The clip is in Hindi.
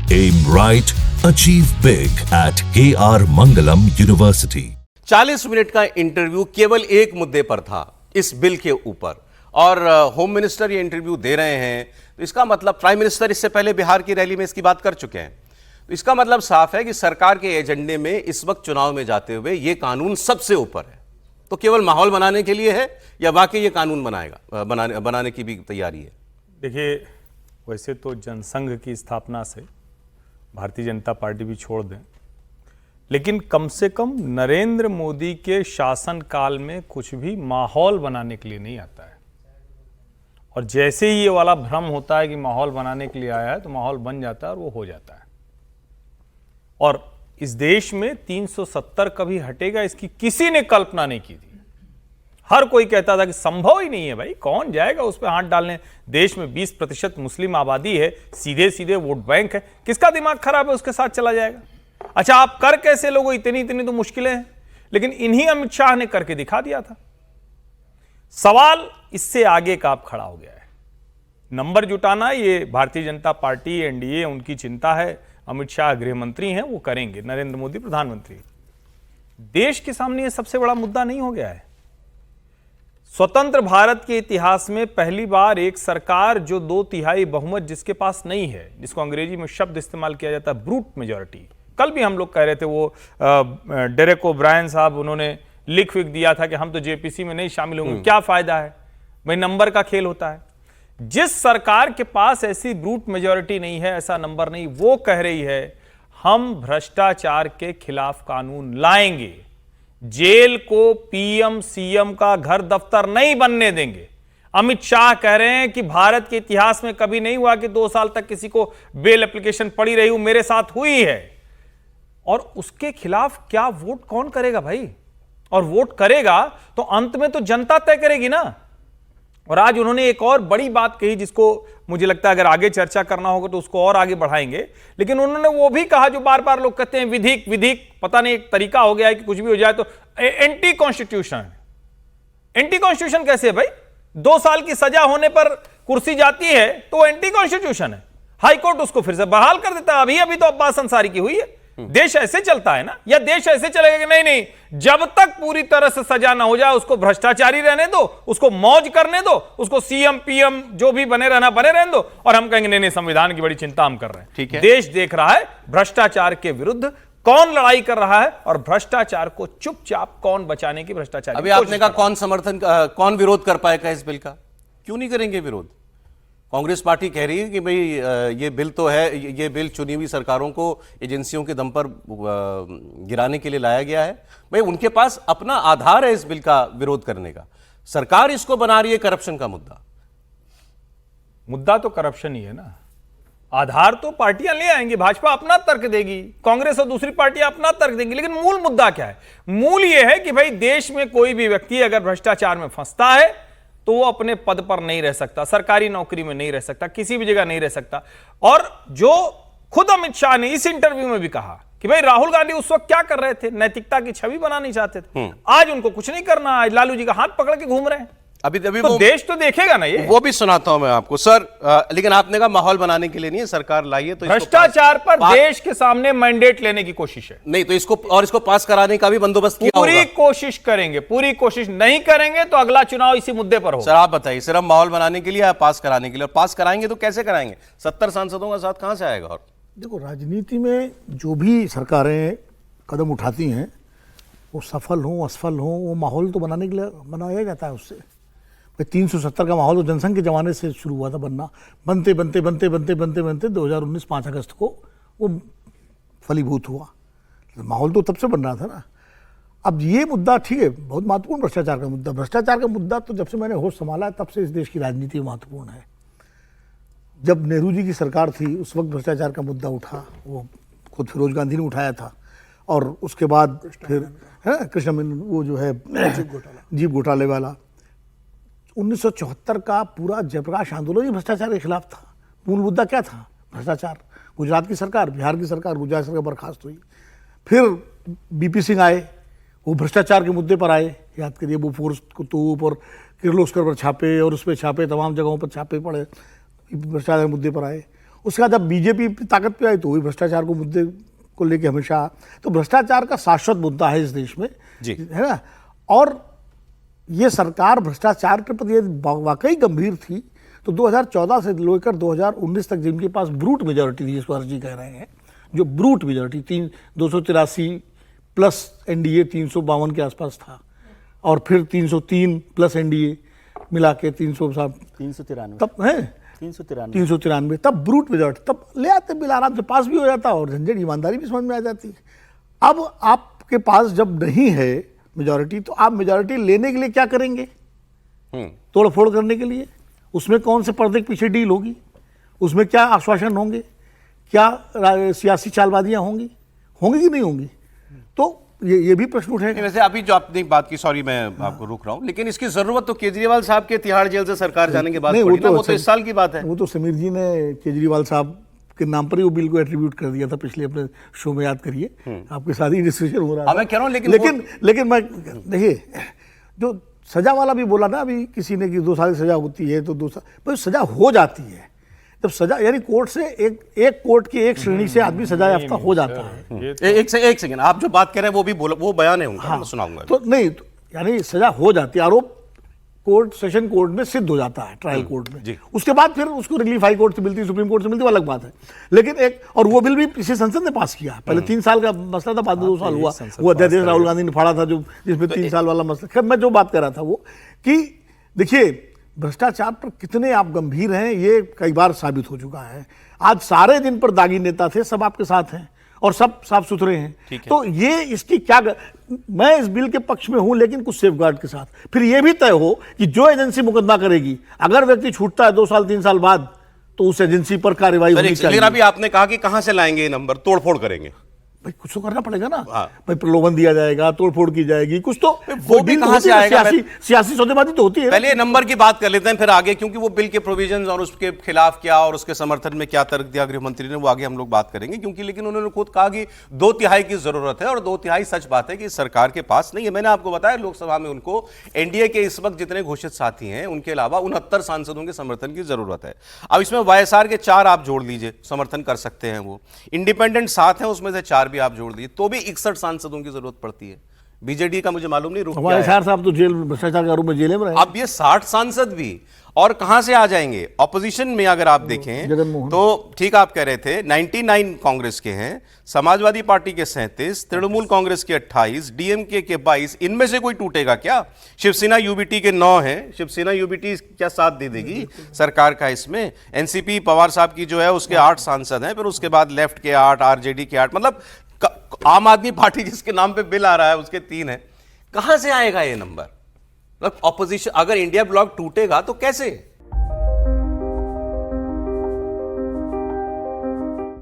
Aim right, achieve big at KR Mangalam University. 40 minute का इंटरव्यू केवल एक मुद्दे पर था, इस बिल के ऊपर, और होम मिनिस्टर ये इंटरव्यू दे रहे हैं। तो इसका मतलब प्राइम मिनिस्टर इससे पहले बिहार की रैली में इसकी बात कर चुके हैं। तो इसका मतलब साफ है कि सरकार के एजेंडे में इस वक्त चुनाव में जाते हुए ये कानून सबसे ऊपर है। तो केवल माहौल बनाने के लिए है या वाकई ये कानून बनाने की भी तैयारी है? देखिए, वैसे तो जनसंघ की स्थापना से भारतीय जनता पार्टी भी छोड़ दें, लेकिन कम से कम नरेंद्र मोदी के शासनकाल में कुछ भी माहौल बनाने के लिए नहीं आता है। और जैसे ही ये वाला भ्रम होता है कि माहौल बनाने के लिए आया है, तो माहौल बन जाता है और वो हो जाता है। और इस देश में 370 कभी हटेगा, इसकी किसी ने कल्पना नहीं की थी। हर कोई कहता था कि संभव ही नहीं है भाई, कौन जाएगा उस पर हाथ डालने। देश में 20% मुस्लिम आबादी है, सीधे सीधे वोट बैंक है, किसका दिमाग खराब है उसके साथ चला जाएगा। अच्छा, आप कर कैसे लोगों, इतनी तो मुश्किलें हैं, लेकिन इन्हीं अमित शाह ने करके दिखा दिया था। सवाल इससे आगे का अब खड़ा हो गया है। नंबर जुटाना ये भारतीय जनता पार्टी, एनडीए, उनकी चिंता है। अमित शाह गृह मंत्री हैं, वो करेंगे, नरेंद्र मोदी प्रधानमंत्री। देश के सामने ये सबसे बड़ा मुद्दा नहीं हो गया है। स्वतंत्र भारत के इतिहास में पहली बार एक सरकार जो 2/3 बहुमत जिसके पास नहीं है, जिसको अंग्रेजी में शब्द इस्तेमाल किया जाता है ब्रूट मेजॉरिटी। कल भी हम लोग कह रहे थे, वो डेरेक ओब्रायन साहब, उन्होंने लिख दिया था कि हम तो जेपीसी में नहीं शामिल होंगे। क्या फायदा है भाई, नंबर का खेल होता है। जिस सरकार के पास ऐसी ब्रूट मेजॉरिटी नहीं है, ऐसा नंबर नहीं, वो कह रही है हम भ्रष्टाचार के खिलाफ कानून लाएंगे, जेल को पीएम सीएम का घर दफ्तर नहीं बनने देंगे। अमित शाह कह रहे हैं कि भारत के इतिहास में कभी नहीं हुआ कि 2 साल तक किसी को बेल एप्लीकेशन पड़ी रही हो, मेरे साथ हुई है। और उसके खिलाफ क्या वोट कौन करेगा भाई? और वोट करेगा तो अंत में तो जनता तय करेगी ना। और आज उन्होंने एक और बड़ी बात कही, जिसको मुझे लगता है अगर आगे चर्चा करना होगा तो उसको और आगे बढ़ाएंगे। लेकिन उन्होंने वो भी कहा जो बार बार लोग कहते हैं, विधिक पता नहीं, एक तरीका हो गया है कि कुछ भी हो जाए तो एंटी कॉन्स्टिट्यूशन। एंटी कॉन्स्टिट्यूशन कैसे है भाई? 2 साल की सजा होने पर कुर्सी जाती है तो वो एंटी कॉन्स्टिट्यूशन है। हाई कोर्ट उसको फिर से बहाल कर देता है। अभी तो अब्बास अंसारी की हुई है। देश ऐसे चलता है ना? या देश ऐसे चलेगा कि नहीं, जब तक पूरी तरह से सजा ना हो जाए उसको भ्रष्टाचारी रहने दो, उसको मौज करने दो, उसको सीएम पीएम जो भी बने रहने दो, और हम कहेंगे नहीं, संविधान की बड़ी चिंता हम कर रहे हैं। ठीक है, देश देख रहा है भ्रष्टाचार के विरुद्ध कौन लड़ाई कर रहा है और भ्रष्टाचार को चुपचाप कौन बचाने की भ्रष्टाचार। अभी आपने कहा कौन विरोध कर पाएगा इस बिल का? क्यों नहीं करेंगे विरोध? कांग्रेस पार्टी कह रही है कि भाई ये बिल तो है, ये बिल चुनी हुई सरकारों को एजेंसियों के दम पर गिराने के लिए लाया गया है। भाई उनके पास अपना आधार है इस बिल का विरोध करने का। सरकार इसको बना रही है करप्शन का मुद्दा तो करप्शन ही है ना। आधार तो पार्टियां ले आएंगी, भाजपा अपना तर्क देगी, कांग्रेस और दूसरी पार्टियां अपना तर्क देंगी, लेकिन मूल मुद्दा क्या है? मूल यह है कि भाई देश में कोई भी व्यक्ति अगर भ्रष्टाचार में फंसता है तो वो अपने पद पर नहीं रह सकता, सरकारी नौकरी में नहीं रह सकता, किसी भी जगह नहीं रह सकता। और जो खुद अमित शाह ने इस इंटरव्यू में भी कहा कि भाई राहुल गांधी उस वक्त क्या कर रहे थे, नैतिकता की छवि बनानी चाहते थे। आज उनको कुछ नहीं करना, आज लालू जी का हाथ पकड़ के घूम रहे हैं। अभी तो देश तो देखेगा ना ये। वो भी सुनाता हूं मैं आपको सर। लेकिन आपने कहा माहौल बनाने के लिए नहीं है, सरकार लाई है तो भ्रष्टाचार पर देश के सामने मैंडेट लेने की कोशिश है। नहीं तो इसको पास कराने का भी बंदोबस्त किया होगा। पूरी कोशिश करेंगे, पूरी कोशिश नहीं करेंगे तो अगला चुनाव इसी मुद्दे पर होगा। सर आप बताइए, सिर्फ माहौल बनाने के लिए या पास कराने के लिए? और पास कराएंगे तो कैसे कराएंगे? 70 सांसदों का साथ कहां से आएगा? और देखो, राजनीति में जो भी सरकारें कदम उठाती हैं, वो सफल हों असफल हों, वो माहौल तो बनाने के लिए बनाया जाता है उससे। 370 का माहौल तो जनसंघ के जमाने से शुरू हुआ था बनना। बनते 2019 5 अगस्त को वो फलीभूत हुआ। माहौल तो तब से बन रहा था ना। अब ये मुद्दा ठीक है, बहुत महत्वपूर्ण भ्रष्टाचार का मुद्दा। भ्रष्टाचार का मुद्दा तो जब से मैंने होश संभाला तब से इस देश की राजनीति में महत्वपूर्ण है। जब नेहरू जी की सरकार थी उस वक्त भ्रष्टाचार का मुद्दा उठा, वो खुद फिरोज गांधी ने उठाया था। और उसके बाद फिर कृष्ण, वो जो है जीप घोटाले वाला, 1974 का पूरा जयप्रकाश आंदोलन ही भ्रष्टाचार के खिलाफ था। मूल मुद्दा क्या था? भ्रष्टाचार। गुजरात की सरकार, बिहार की सरकार, गुजरात सरकार बर्खास्त हुई। फिर बीपी सिंह आए, वो भ्रष्टाचार के मुद्दे पर आए। याद करिए, वो फोर्स को तोप और किर्लोस्कर पर छापे, और उस पर छापे, तमाम जगहों पर छापे पड़े, भ्रष्टाचार के मुद्दे पर आए। उसके बाद जब बीजेपी ताकत पे आई तो वही भ्रष्टाचार को मुद्दे को लेके हमेशा, तो भ्रष्टाचार का शाश्वत मुद्दा है इस देश में, जी। है ना। और ये सरकार भ्रष्टाचार के प्रति यदि वाकई गंभीर थी तो 2014 से लेकर 2019 तक जिनके पास ब्रूट मेजॉरिटी थी, जिसको अर्जी कह रहे हैं, जो ब्रूट मेजॉरिटी 283 प्लस एनडीए 352 के आसपास था, और फिर 303 प्लस एनडीए मिला के 393 तब है 393 तब ब्रूट मेजॉरिटी, तब ले आते बिल, आराम से पास भी हो जाता और झंझट ईमानदारी भी समझ में आ जाती। अब आपके पास जब नहीं है मेजॉरिटी तो आप मेजॉरिटी लेने के लिए क्या करेंगे? तोड़ फोड़ करने के लिए। उसमें कौन से पर्दे के पीछे डील होगी, उसमें क्या आश्वासन होंगे, क्या सियासी चालबाजियां होंगी कि नहीं होंगी? तो ये भी प्रश्न उठेगा। वैसे अभी जो आपने बात की, सॉरी मैं आपको रोक रहा हूं, लेकिन इसकी जरूरत तो केजरीवाल साहब के तिहाड़ जेल से सरकार जाने के बाद पड़ी ना, वो तो इस साल की बात है। वो तो समीर जी ने केजरीवाल साहब के नाम पर ही वो बिल को एट्रीब्यूट कर दिया था पिछले अपने शो में, याद करिए, आपके साथ ही डिस्कशन हो रहा था। मैं कह रहा हूं लेकिन मैं देखिए, जो सजा वाला भी बोला ना अभी किसी ने कि 2 साल की सजा होती है तो 2 साल, पर सजा हो जाती है जब सजा, यानी कोर्ट से एक कोर्ट की एक श्रेणी से आदमी सजा याफ्ता हो जाता है। एक सेकंड, आप जो बात कह रहे हैं वो भी वो बयान है उनका, मैं सुनाऊंगा। तो नहीं तो, यानी सजा हो जाती है, आरोप कोर्ट, सेशन कोर्ट में सिद्ध हो जाता है, ट्रायल कोर्ट में, उसके बाद फिर उसको रिलीफ हाई कोर्ट से मिलती है, सुप्रीम कोर्ट से मिलती है, वो अलग बात है। लेकिन एक, और वो बिल भी पिछले संसद ने पास किया, पहले 3 साल का मसला था, बाद में 2 साल हुआ, वो अध्यादेश राहुल गांधी ने फाड़ा था जो, जिसमें 3 साल वाला मसला। खैर मैं जो बात कर रहा था वो कि देखिए भ्रष्टाचार पर कितने आप गंभीर हैं ये कई बार साबित हो चुका है। आज सारे दिन पर दागी नेता थे, सब आपके साथ हैं और सब साफ सुथरे हैं। तो ये इसकी क्या मैं इस बिल के पक्ष में हूं, लेकिन कुछ सेफगार्ड के साथ। फिर यह भी तय हो कि जो एजेंसी मुकदमा करेगी, अगर व्यक्ति छूटता है 2 साल 3 साल बाद, तो उस एजेंसी पर कार्रवाई होनी चाहिए। अभी आपने कहा कि कहां से लाएंगे ये नंबर, तोड़फोड़ करेंगे, भाई कुछ तो करना पड़ेगा ना। भाई प्रलोभन दिया जाएगा, तोड़फोड़ की जाएगी, कुछ तो वो भी कहां से आएगा? सियासी सौदेबाजी तो होती है। पहले नंबर की बात कर लेते हैं फिर आगे, क्योंकि वो बिल के प्रोविजंस और उसके खिलाफ क्या और उसके समर्थन में क्या तर्क दिया गृह मंत्री ने, वो आगे हम लोग बात करेंगे। क्योंकि लेकिन उन्होंने खुद कहा कि 2/3 की जरूरत है, और 2/3 सच बात है कि सरकार के पास नहीं है। मैंने आपको बताया लोकसभा में उनको एनडीए के इस वक्त जितने घोषित साथी हैं उनके अलावा 69 सांसदों के समर्थन की जरूरत है। अब इसमें वाईएसआर के 4 आप जोड़ लीजिए, समर्थन कर सकते हैं वो, इंडिपेंडेंट 7 हैं, उसमें से 4 भी आप जोड़ दीजिए तो भी 61 सांसदों की जरूरत पड़ती है। बीजेडी का मुझे मालूम नहीं रुक गया है। साहब तो जेल, भ्रष्टाचार के आरोप में जेल में रहे। अब ये 60 सांसद भी और कहां से आ जाएंगे? ऑपोजिशन में अगर आप देखें तो ठीक आप कह रहे थे 99 कांग्रेस के हैं, समाजवादी पार्टी के 37, तृणमूल कांग्रेस के 28, डीएमके के 22। इनमें से कोई टूटेगा क्या? शिवसेना यूबीटी के 9 हैं। शिवसेना यूबीटी क्या साथ दे देगी सरकार का इसमें? एनसीपी पवार साहब की जो है उसके 8 सांसद हैं, फिर उसके बाद लेफ्ट के 8, आरजेडी के 8, मतलब आम आदमी पार्टी जिसके नाम पे बिल आ रहा है उसके 3 है। कहां से आएगा ये नंबर? मतलब ऑपोजिशन, अगर इंडिया ब्लॉक टूटेगा तो कैसे?